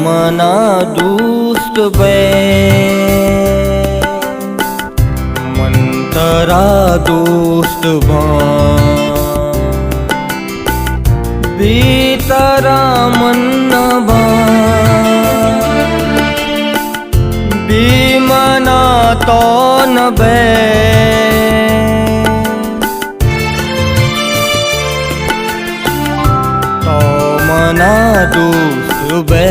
मना दुष्ट बे मंतरा दुष्ट बीतरा मन बीमना तो न बे तो मना दुष्ट बे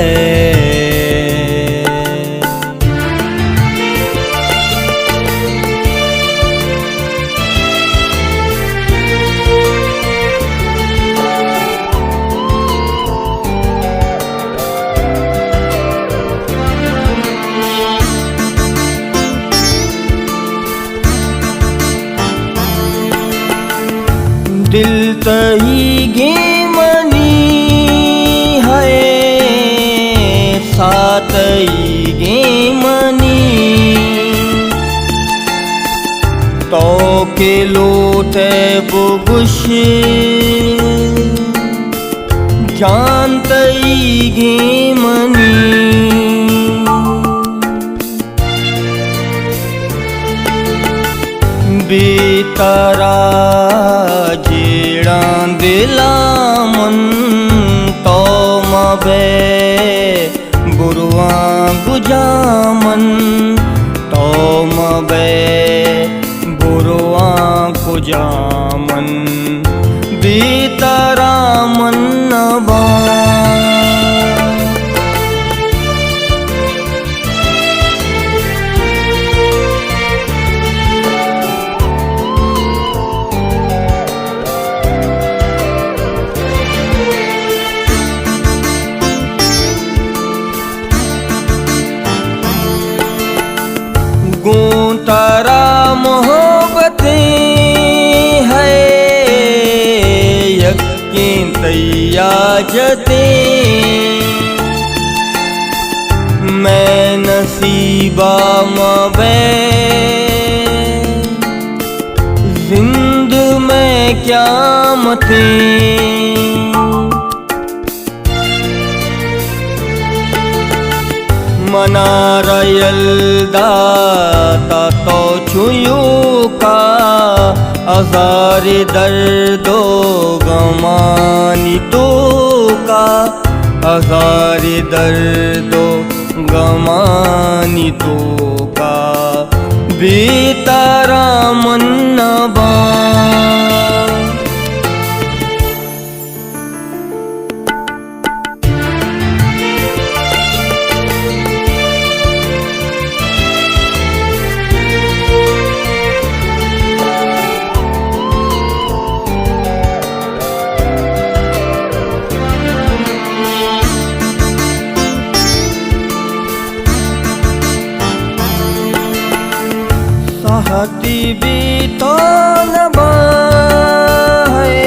दिल तही गे मनी है सातई गे मनी तो के लोटे बुगुश जानतई गे मनी बीतरा जेड़ा दिला मन तो मबे बुरुआ गुजामन तो मबे बुरुआ गुजामन बीतरा मन नबा गुंतरा मोहब्बतें है यकीन तैयाजते मैं नसीबा मबे जिंद में क्या मते मना रयलदा तो छुयू का अज़ारे दर्दो गमानी तो का अज़ारे दर्दो गमानी तो का बीतरा मन नबा हती भी तो नबा है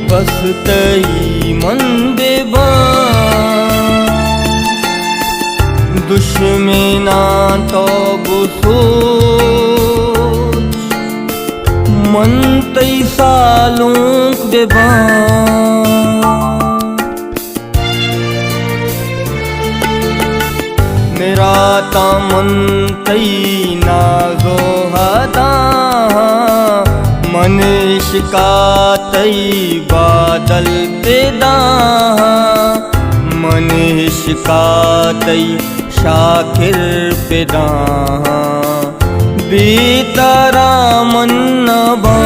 बस तई मन बेबा दुश्मना तो बुसोच मन तई सालों बेबा मेरा तामन तई नाजो हदा मन शिका तई बादल पेदा मन शिका तई शाकिर पेदा बीतरा मन नबा